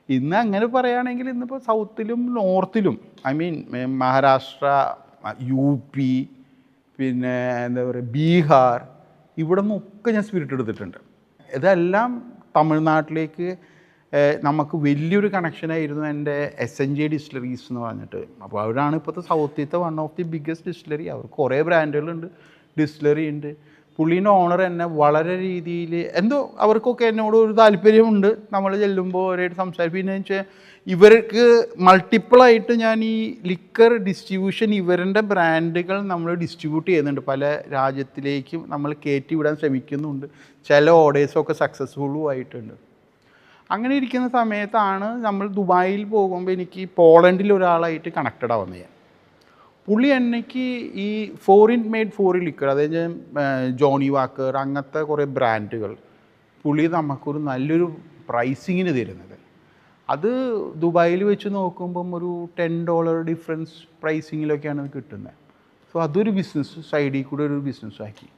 ഇന്ന് അങ്ങനെ പറയുകയാണെങ്കിൽ ഇന്നിപ്പോൾ സൗത്തിലും നോർത്തിലും I mean Maharashtra, U P, പിന്നെ എന്താ പറയുക ബീഹാർ, ഇവിടെ നിന്നൊക്കെ ഞാൻ സ്പിരിറ്റ് എടുത്തിട്ടുണ്ട്. ഇതെല്ലാം തമിഴ്നാട്ടിലേക്ക് നമുക്ക് വലിയൊരു കണക്ഷനായിരുന്നു എൻ്റെ SNJ ഡിസ്റ്റിലറീസ് എന്ന് പറഞ്ഞിട്ട്. അപ്പോൾ അവരാണ് ഇപ്പോഴത്തെ സൗത്തിലത്തെ one of the biggest distillery. അവർ കുറേ ബ്രാൻഡുകളുണ്ട്, ഡിസ്റ്റിലറി ഉണ്ട്. പുള്ളീൻ്റെ ഓണർ എന്നെ വളരെ രീതിയിൽ എന്തോ അവർക്കൊക്കെ എന്നോട് ഒരു താല്പര്യമുണ്ട്. നമ്മൾ ചെല്ലുമ്പോൾ അവരായിട്ട് സംസാരിക്കും. പിന്നെ വെച്ചാൽ ഇവർക്ക് മൾട്ടിപ്പിളായിട്ട് ഞാൻ ഈ ലിക്കർ ഡിസ്ട്രിബ്യൂഷൻ ഇവരുടെ ബ്രാൻഡുകൾ നമ്മൾ ഡിസ്ട്രിബ്യൂട്ട് ചെയ്യുന്നുണ്ട്. പല രാജ്യത്തിലേക്കും നമ്മൾ കയറ്റി വിടാൻ ശ്രമിക്കുന്നുണ്ട്. ചില ഓർഡേഴ്സൊക്കെ സക്സസ്ഫുള്ളും ആയിട്ടുണ്ട്. അങ്ങനെ ഇരിക്കുന്ന സമയത്താണ് നമ്മൾ ദുബായിൽ പോകുമ്പോൾ എനിക്ക് പോളണ്ടിൽ ഒരാളായിട്ട് കണക്റ്റഡ് ആവുന്നത്. പുള്ളി എനിക്ക് ഈ ഫോറിൻ മെയ്ഡ് ഫോറിൻ ലിക്കർ, അതായത് ജോണി വാക്കർ അങ്ങനത്തെ കുറേ ബ്രാൻഡുകൾ പുള്ളി നമുക്കൊരു നല്ലൊരു പ്രൈസിങ്ങിന് തരുന്നത്. അത് ദുബായിൽ വെച്ച് നോക്കുമ്പം ഒരു $10 ഡിഫറൻസ് പ്രൈസിങ്ങിലൊക്കെയാണ് കിട്ടുന്നത്. സോ അതൊരു ബിസിനസ് സൈഡിൽ കൂടെ ഒരു ബിസിനസ്സാക്കി.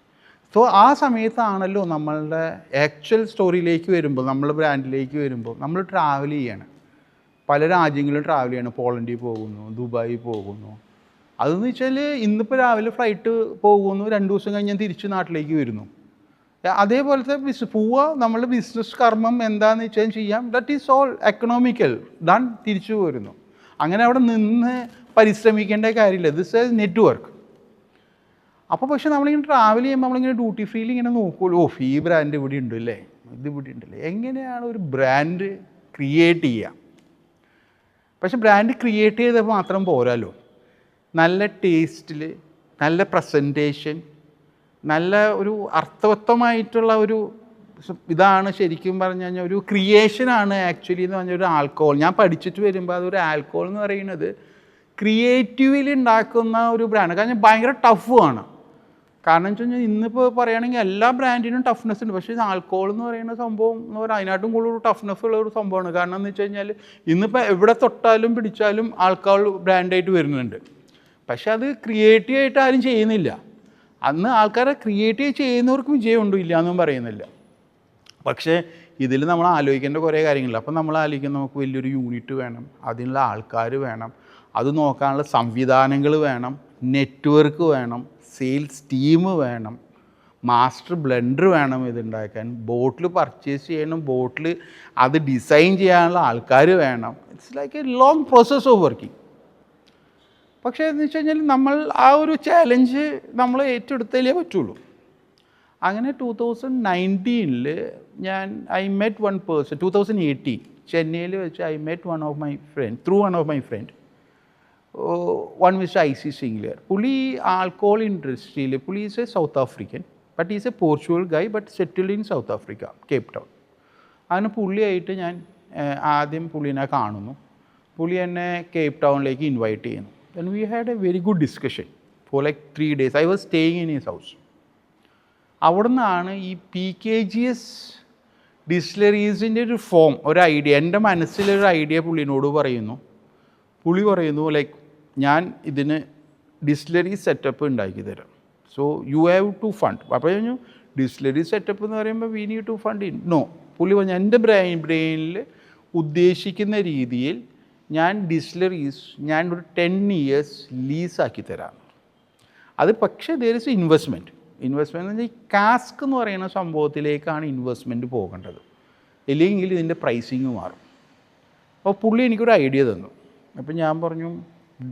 സോ ആ സമയത്താണല്ലോ നമ്മളുടെ ആക്ച്വൽ സ്റ്റോറിയിലേക്ക് വരുമ്പോൾ, നമ്മൾ ബ്രാൻഡിലേക്ക് വരുമ്പോൾ നമ്മൾ ട്രാവൽ ചെയ്യാണ്. പല രാജ്യങ്ങളും ട്രാവൽ ചെയ്യണം. പോളണ്ടിൽ പോകുന്നു, ദുബായിൽ പോകുന്നു. അതെന്ന് വെച്ചാൽ ഇന്നിപ്പോൾ രാവിലെ ഫ്ലൈറ്റ് പോകുന്നു, 2 ദിവസം കഴിഞ്ഞ് ഞാൻ തിരിച്ച് നാട്ടിലേക്ക് വരുന്നു. അതേപോലത്തെ പോവുക, നമ്മളുടെ ബിസിനസ് കർമ്മം എന്താണെന്ന് വെച്ചാൽ ചെയ്യാം. That is all economical, done, തിരിച്ചു പോരുന്നു. അങ്ങനെ അവിടെ നിന്ന് പരിശ്രമിക്കേണ്ട കാര്യമില്ല. This is network. അപ്പോൾ പക്ഷേ നമ്മളിങ്ങനെ ട്രാവൽ ചെയ്യുമ്പോൾ നമ്മളിങ്ങനെ ഡ്യൂട്ടി ഫ്രീയിൽ ഇങ്ങനെ നോക്കുമല്ലോ, ഈ ബ്രാൻഡ് ഇവിടെ ഉണ്ടല്ലേ, ഇത് ഇവിടെ ഉണ്ടല്ലേ. എങ്ങനെയാണ് ഒരു ബ്രാൻഡ് ക്രിയേറ്റ് ചെയ്യുക? പക്ഷേ ബ്രാൻഡ് ക്രിയേറ്റ് ചെയ്താൽ മാത്രം പോരാല്ലോ. നല്ല ടേസ്റ്റിൽ, നല്ല പ്രസൻറ്റേഷൻ, നല്ല ഒരു അർത്ഥവത്തമായിട്ടുള്ള ഒരു ഇതാണ് ശരിക്കും പറഞ്ഞു കഴിഞ്ഞാൽ ഒരു ക്രിയേഷനാണ് ആക്ച്വലി എന്ന് പറഞ്ഞാൽ ഒരു ആൽക്കഹോൾ. ഞാൻ പഠിച്ചിട്ട് വരുമ്പോൾ അതൊരു ആൽക്കഹോൾ എന്ന് പറയുന്നത് ക്രിയേറ്റീവിൽ ഉണ്ടാക്കുന്ന ഒരു ബ്രാൻഡ്. കാരണം ഭയങ്കര ടഫുമാണ്. കാരണം വെച്ച് കഴിഞ്ഞാൽ ഇന്നിപ്പോൾ പറയുകയാണെങ്കിൽ എല്ലാ ബ്രാൻഡിനും ടഫ്നെസ് ഉണ്ട്. പക്ഷേ ആൽക്കഹോൾ എന്ന് പറയുന്ന സംഭവം എന്ന് പറഞ്ഞാൽ അതിനായിട്ടും കൂടുതൽ ടഫ്നെസ് ഉള്ള ഒരു സംഭവമാണ്. കാരണം എന്ന് വെച്ച് കഴിഞ്ഞാൽ ഇന്നിപ്പോൾ എവിടെ തൊട്ടാലും പിടിച്ചാലും ആൽക്കഹോൾ ബ്രാൻഡായിട്ട് വരുന്നുണ്ട്. പക്ഷെ അത് ക്രിയേറ്റീവായിട്ട് ആരും ചെയ്യുന്നില്ല. അന്ന് ആൾക്കാരെ ക്രിയേറ്റീവ് ചെയ്യുന്നവർക്ക് വിജയമുണ്ടോ ഇല്ല എന്നും പറയുന്നില്ല. പക്ഷേ ഇതിൽ നമ്മൾ ആലോചിക്കേണ്ട കുറേ കാര്യങ്ങളില്ല. അപ്പം നമ്മൾ ആലോചിക്കുന്ന നമുക്ക് വലിയൊരു യൂണിറ്റ് വേണം, അതിനുള്ള ആൾക്കാർ വേണം, അത് നോക്കാനുള്ള സംവിധാനങ്ങൾ വേണം, നെറ്റ്വർക്ക് വേണം, സെയിൽസ് ടീം വേണം, മാസ്റ്റർ ബ്ലെൻഡർ വേണം ഇതുണ്ടാക്കാൻ, ബോട്ടിൽ പർച്ചേസ് ചെയ്യണം, ബോട്ടിൽ അത് ഡിസൈൻ ചെയ്യാനുള്ള ആൾക്കാർ വേണം. It's like A long process of working. പക്ഷേ എന്ന് വെച്ച് കഴിഞ്ഞാൽ നമ്മൾ ആ ഒരു ചാലഞ്ച് നമ്മൾ ഏറ്റെടുത്താലേ പറ്റുള്ളൂ. അങ്ങനെ 2019 ഞാൻ ഐ മെറ്റ് വൺ പേഴ്സൺ. 2018 ചെന്നൈയിൽ വെച്ച് I met one of my friend through one of my friend, one mister IC സിംഗ്ലർ. പുള്ളി ആൽക്കഹോൾ ഇൻഡസ്ട്രിയിൽ, പുള്ളി is A south African, but is A Portugal Guy, but settled in south Africa, Cape town. അങ്ങനെ പുള്ളിയായിട്ട് ഞാൻ ആദ്യം പുള്ളിനെ കാണുന്നു. പുള്ളി എന്നെ കേപ്പ് ടൗണിലേക്ക് ഇൻവൈറ്റ് ചെയ്യുന്നു. Then we had a very good discussion for like 3 days. I was staying in his house. അവിടെ നിന്നാണ് ഈ PKGS ഡിസ്റ്റിലറീസിൻ്റെ ഒരു ഫോം, ഒരു ഐഡിയ, എൻ്റെ മനസ്സിലൊരു ഐഡിയ പുള്ളിനോട് പറയുന്നു. പുള്ളി പറയുന്നു ലൈക്ക് ഞാൻ ഇതിന് ഡിസ്റ്റിലറി സെറ്റപ്പ് ഉണ്ടാക്കി തരാം. So you have to fund. അപ്പോൾ പറഞ്ഞു ഡിസ്റ്റിലറി സെറ്റപ്പ് എന്ന് പറയുമ്പോൾ we need to fund in. No, പുള്ളി പറഞ്ഞു എൻ്റെ ബ്രെയിനിൽ ഉദ്ദേശിക്കുന്ന രീതിയിൽ ഞാൻ ഡിസ്റ്റിലറീസ് ഞാൻ ഒരു 10 years ലീസാക്കി തരാം. അത് പക്ഷേ ദർ ഇസ് ഇൻവെസ്റ്റ്മെൻറ്റ് എന്ന് പറഞ്ഞാൽ ഈ കാസ്ക് എന്ന് പറയുന്ന സംഭവത്തിലേക്കാണ് ഇൻവെസ്റ്റ്മെൻറ്റ് പോകേണ്ടത്. ഇല്ലെങ്കിൽ ഇതിൻ്റെ പ്രൈസിങ് മാറും. അപ്പോൾ പുള്ളി എനിക്കൊരു ഐഡിയ തന്നു. അപ്പോൾ ഞാൻ പറഞ്ഞു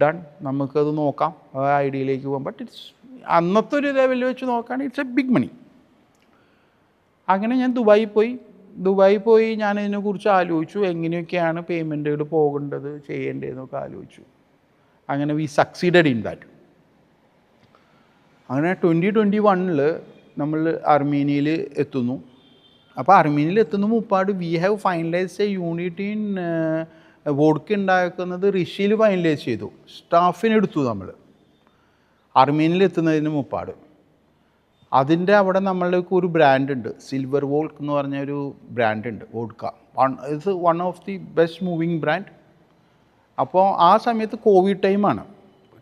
ഡൺ, നമുക്കത് നോക്കാം, ആ ഐഡിയയിലേക്ക് പോകാം. ബട്ട് ഇറ്റ്സ് അന്നത്തെ ഒരു ലെവലിൽ വെച്ച് നോക്കുകയാണെങ്കിൽ ഇറ്റ്സ് എ ബിഗ് മണി. അങ്ങനെ ഞാൻ ദുബായി പോയി ഞാൻ ഇതിനെക്കുറിച്ച് ആലോചിച്ചു, എങ്ങനെയൊക്കെയാണ് പേയ്മെൻറ്റുകൾ പോകേണ്ടത്, ചെയ്യേണ്ടതെന്നൊക്കെ ആലോചിച്ചു. അങ്ങനെ വി സക്സീഡഡ് ഇൻ ദാറ്റ്. അങ്ങനെ 2021 നമ്മൾ അർമീനിയയിൽ എത്തുന്നു. അപ്പോൾ അർമീനിയയിൽ എത്തുന്ന മുപ്പാട് we have finalise a unit in vodka ഉണ്ടാക്കുന്നത് ഋഷിയിൽ ഫൈനലൈസ് ചെയ്തു. സ്റ്റാഫിനെടുത്തു നമ്മൾ അർമീനിയയിൽ എത്തുന്നതിന് മുപ്പാട്. അതിൻ്റെ അവിടെ നമ്മൾക്ക് ഒരു ബ്രാൻഡ് ഉണ്ട്, സിൽവർ വോൾക്ക് എന്ന് പറഞ്ഞ ഒരു ബ്രാൻഡ് ഉണ്ട്, വോഡ്ക. ഇത് one of the best moving brand. അപ്പോൾ ആ സമയത്ത് കോവിഡ് ടൈമാണ്.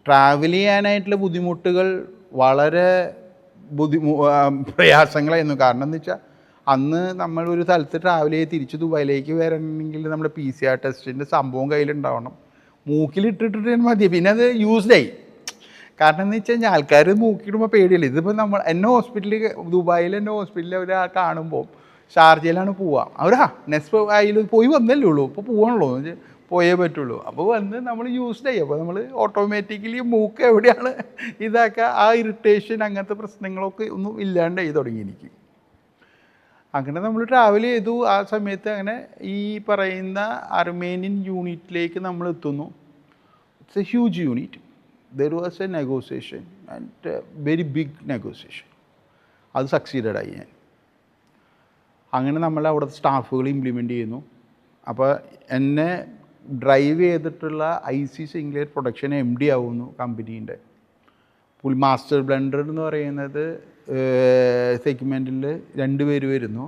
ട്രാവൽ ചെയ്യാനായിട്ടുള്ള ബുദ്ധിമുട്ടുകൾ വളരെ പ്രയാസങ്ങളായിരുന്നു. കാരണം എന്ന് വെച്ചാൽ അന്ന് നമ്മൾ ഒരു സ്ഥലത്ത് ട്രാവൽ ചെയ്ത് തിരിച്ച് ദുബായിലേക്ക് വരണമെങ്കിൽ നമ്മുടെ PCR ടെസ്റ്റിൻ്റെ സംഭവം കയ്യിലുണ്ടാവണം. മൂക്കിലിട്ടിട്ടിട്ട് മതി, പിന്നെ അത് യൂസ്ഡായി. കാരണം എന്ന് വെച്ച് കഴിഞ്ഞാൽ ആൾക്കാർ മൂക്കിയിടുമ്പോൾ പേടിയല്ലേ. ഇതിപ്പോൾ നമ്മൾ എന്നെ ഹോസ്പിറ്റലിൽ, ദുബായിൽ എന്നെ ഹോസ്പിറ്റലിൽ ഒരാൾ കാണുമ്പോൾ ഷാർജയിലാണ് പോവുക, അവരാ നെക്സ്റ്റ് അതിൽ പോയി വന്നല്ലേ ഉള്ളൂ, ഇപ്പോൾ പോകണല്ലോ, പോയേ പറ്റുള്ളൂ. അപ്പോൾ വന്ന് നമ്മൾ യൂസ്ഡ് ആയി. അപ്പോൾ നമ്മൾ ഓട്ടോമാറ്റിക്കലി മൂക്ക് എവിടെയാണ് ഇതാക്കുക, ആ ഇറിറ്റേഷൻ അങ്ങനത്തെ പ്രശ്നങ്ങളൊക്കെ ഒന്നും ഇല്ലാണ്ടായി തുടങ്ങി എനിക്ക്. അങ്ങനെ നമ്മൾ ട്രാവൽ ചെയ്തു. ആ സമയത്ത് അങ്ങനെ ഈ പറയുന്ന അർമേനിയൻ യൂണിറ്റിലേക്ക് നമ്മൾ എത്തുന്നു. It's a huge unit. There was a negotiation and very big negotiation. അത് സക്സീഡഡ് ആയി ഞാൻ. അങ്ങനെ നമ്മൾ അവിടുത്തെ സ്റ്റാഫുകൾ ഇംപ്ലിമെൻ്റ് ചെയ്യുന്നു. അപ്പോൾ എന്നെ ഡ്രൈവ് ചെയ്തിട്ടുള്ള IC സിംഗ്ലേറ്റ് പ്രൊഡക്ഷൻ MD ആവുന്നു കമ്പനീൻ്റെ. ഫുൾ മാസ്റ്റർ ബ്ലെൻഡർ എന്ന് പറയുന്നത് സെഗ്മെൻറ്റിൽ 2 പേര് വരുന്നു.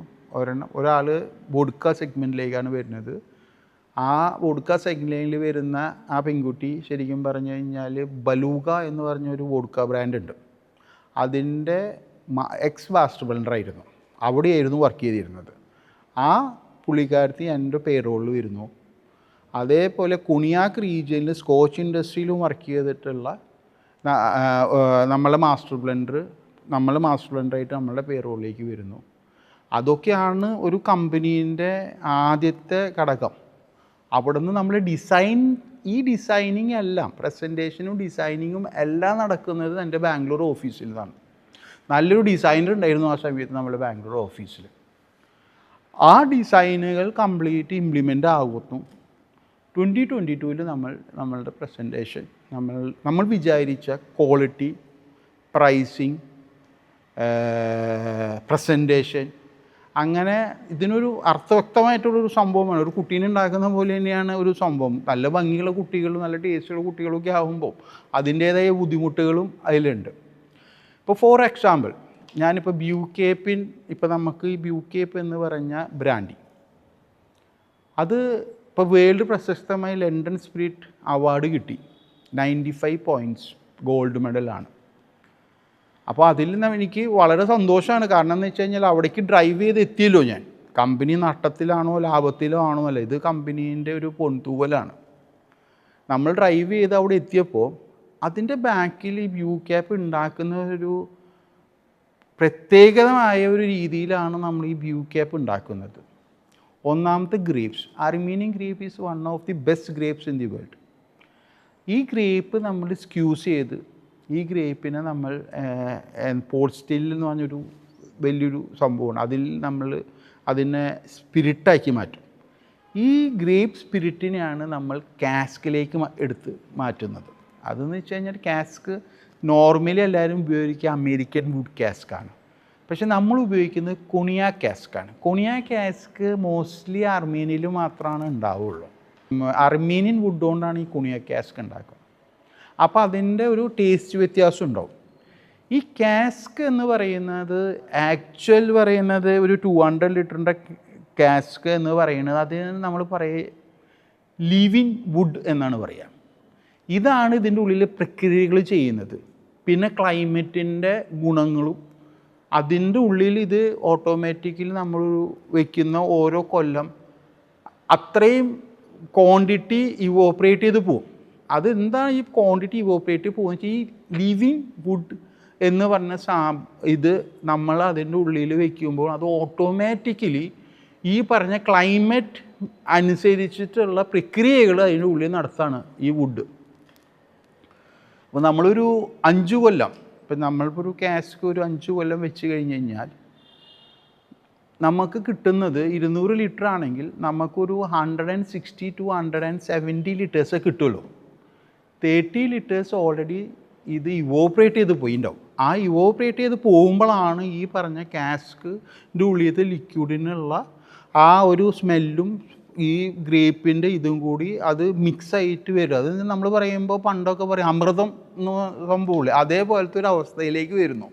ഒരാൾ വോഡ്ക സെഗ്മെൻറ്റിലേക്കാണ് വരുന്നത്. ആ വോഡ്ക സെഗ്മെൻറ്റിൽ വരുന്ന ആ പെൺകുട്ടി ശരിക്കും പറഞ്ഞു കഴിഞ്ഞാൽ ബലൂഗ എന്ന് പറഞ്ഞൊരു വോഡ്ക ബ്രാൻഡ് ഉണ്ട്, അതിൻ്റെ എക്സ് മാസ്റ്റർ ബ്ലെൻഡറായിരുന്നു. അവിടെയായിരുന്നു വർക്ക് ചെയ്തിരുന്നത്. ആ പുള്ളിക്കാരത്തി എൻ്റെ പേരോളിൽ വരുന്നു. അതേപോലെ കുണിയാക്ക് റീജിയനിൽ സ്കോച്ച് ഇൻഡസ്ട്രിയിലും വർക്ക് ചെയ്തിട്ടുള്ള നമ്മളെ മാസ്റ്റർ ബ്ലെൻഡറായിട്ട് നമ്മളുടെ പേരോളിലേക്ക് വരുന്നു. അതൊക്കെയാണ് ഒരു കമ്പനീൻ്റെ ആദ്യത്തെ ഘടകം. അവിടെ നിന്ന് നമ്മൾ ഡിസൈനിങ് എല്ലാം, പ്രസൻറ്റേഷനും ഡിസൈനിങ്ങും എല്ലാം നടക്കുന്നത് എൻ്റെ ബാംഗ്ലൂർ ഓഫീസിലാണ്. നല്ലൊരു ഡിസൈനർ ഉണ്ടായിരുന്നു ആ സമയത്ത് നമ്മുടെ ബാംഗ്ലൂർ ഓഫീസിൽ. ആ ഡിസൈനുകൾ കംപ്ലീറ്റ് ഇംപ്ലിമെൻ്റ് ആകുന്നു. 2022 നമ്മളുടെ പ്രസൻറ്റേഷൻ നമ്മൾ വിചാരിച്ച ക്വാളിറ്റി, പ്രൈസിങ്, പ്രസൻറ്റേഷൻ, അങ്ങനെ ഇതിനൊരു അർത്ഥവ്യക്തമായിട്ടുള്ളൊരു സംഭവമാണ്. ഒരു കുട്ടീനെ ഉണ്ടാക്കുന്ന പോലെ തന്നെയാണ് ഒരു സംഭവം. നല്ല ഭംഗിയുള്ള കുട്ടികളും നല്ല ടേസ്റ്റുള്ള കുട്ടികളൊക്കെ ആകുമ്പോൾ അതിൻ്റേതായ ബുദ്ധിമുട്ടുകളും അതിലുണ്ട്. ഇപ്പോൾ ഫോർ എക്സാമ്പിൾ, ഞാനിപ്പോൾ ബ്യൂക്കേപ്പിൻ, ഇപ്പോൾ നമുക്ക് ഈ ബ്യൂക്കേപ്പ് എന്ന് പറഞ്ഞ ബ്രാൻഡി, അത് ഇപ്പോൾ വേൾഡ് പ്രശസ്തമായ ലണ്ടൻ സ്പിരിറ്റ് അവാർഡ് കിട്ടി. 95 പോയിൻറ്റ്സ് ഗോൾഡ് മെഡലാണ്. അപ്പോൾ അതിൽ എനിക്ക് വളരെ സന്തോഷമാണ്. കാരണം എന്ന് വെച്ച് കഴിഞ്ഞാൽ അവിടേക്ക് ഡ്രൈവ് ചെയ്ത് എത്തിയല്ലോ ഞാൻ. കമ്പനി നഷ്ടത്തിലാണോ ലാഭത്തിലോ ആണോ അല്ല, ഇത് കമ്പനീൻ്റെ ഒരു പൊൻതൂവലാണ്. നമ്മൾ ഡ്രൈവ് ചെയ്ത് അവിടെ എത്തിയപ്പോൾ അതിൻ്റെ ബാക്കിൽ ഈ ബ്യൂക്യാപ്പ് ഉണ്ടാക്കുന്ന ഒരു പ്രത്യേകമായ ഒരു രീതിയിലാണ് നമ്മൾ ഈ ബ്യൂക്യാപ്പ് ഉണ്ടാക്കുന്നത്. ഒന്നാമത്തെ grapes, Armenian grape is one of the best grapes in the world. ഈ ഗ്രേപ്പ് നമ്മൾ സ്ക്യൂസ് ചെയ്ത്, ഈ ഗ്രേപ്പിനെ നമ്മൾ പോട്ട് സ്റ്റിൽ എന്ന് പറഞ്ഞൊരു വലിയൊരു സംഭവമാണ്, അതിൽ നമ്മൾ അതിനെ സ്പിരിറ്റാക്കി മാറ്റും. ഈ ഗ്രേപ്പ് സ്പിരിറ്റിനെയാണ് നമ്മൾ കാസ്കിലേക്ക് എടുത്ത് മാറ്റുന്നത്. അതെന്ന് വെച്ച് കഴിഞ്ഞാൽ കാസ്ക് നോർമലി എല്ലാവരും ഉപയോഗിക്കുക അമേരിക്കൻ വുഡ് കാസ്കാണ്. പക്ഷെ നമ്മൾ ഉപയോഗിക്കുന്നത് കൊണിയാക്ക് കാസ്കാണ്. കൊണിയാക്ക് കാസ്ക് മോസ്റ്റ്ലി അർമേനിയയിൽ മാത്രമാണ് ഉണ്ടാവുള്ളൂ. അർമേനിയൻ വുഡ് കൊണ്ടാണ് ഈ കൊണിയാക്ക് കാസ്ക് ഉണ്ടാക്കുക. അപ്പോൾ അതിൻ്റെ ഒരു ടേസ്റ്റ് വ്യത്യാസം ഉണ്ടാവും. ഈ കാസ്ക് എന്ന് പറയുന്നത് ആക്ച്വൽ പറയുന്നത് ഒരു 200 ലിറ്ററിൻ്റെ കാസ്ക് എന്ന് പറയുന്നത് അതിന് നമ്മൾ ലിവിങ് വുഡ് എന്നാണ് പറയുക. ഇതാണ് ഇതിൻ്റെ ഉള്ളിൽ പ്രക്രിയകൾ ചെയ്യുന്നത്. പിന്നെ ക്ലൈമറ്റിൻ്റെ ഗുണങ്ങളും അതിൻ്റെ ഉള്ളിൽ ഇത് ഓട്ടോമാറ്റിക്കലി നമ്മൾ വയ്ക്കുന്ന ഓരോ കൊല്ലം അത്രയും ക്വാണ്ടിറ്റി ഇവോപ്പറേറ്റ് ചെയ്ത് പോകും. അതെന്താണ് ഈ ക്വാണ്ടിറ്റി ഇവോപ്പറേറ്റ് പോകുന്നത് വെച്ചാൽ ഈ ലിവിങ് വുഡ് എന്ന് പറഞ്ഞ ഇത് നമ്മൾ അതിൻ്റെ ഉള്ളിൽ വയ്ക്കുമ്പോൾ അത് ഓട്ടോമാറ്റിക്കലി ഈ പറഞ്ഞ ക്ലൈമറ്റ് അനുസരിച്ചിട്ടുള്ള പ്രക്രിയകൾ അതിൻ്റെ ഉള്ളിൽ നടത്താണ് ഈ വുഡ്. അപ്പോൾ നമ്മളൊരു 5 കൊല്ലം, ഇപ്പം നമ്മളിപ്പോൾ ഒരു കാസ്ക് ഒരു 5 കൊല്ലം വെച്ച് കഴിഞ്ഞ് കഴിഞ്ഞാൽ നമുക്ക് കിട്ടുന്നത് 200 ലിറ്റർ ആണെങ്കിൽ നമുക്കൊരു 160 to 170 ലിറ്റേഴ്സേ കിട്ടുള്ളൂ. 30 ലിറ്റേഴ്സ് ഓൾറെഡി ഇത് ഇവോപ്പറേറ്റ് ചെയ്ത് പോയിണ്ടാവും. ആ ഇവോപ്പറേറ്റ് ചെയ്ത് പോകുമ്പോഴാണ് ഈ പറഞ്ഞ കാസ്കിൻ്റെ ഉള്ളിലത്തെ ലിക്വിഡിനുള്ള ആ ഒരു സ്മെല്ലും ഈ ഗ്രേപ്പിൻ്റെ ഇതും കൂടി അത് മിക്സ് ആയിട്ട് വരും. അത് നമ്മൾ പറയുമ്പോൾ പണ്ടൊക്കെ പറയും അമൃതം എന്ന് സംഭവമില്ലേ, അതേപോലത്തെ ഒരു അവസ്ഥയിലേക്ക് വരുന്നു.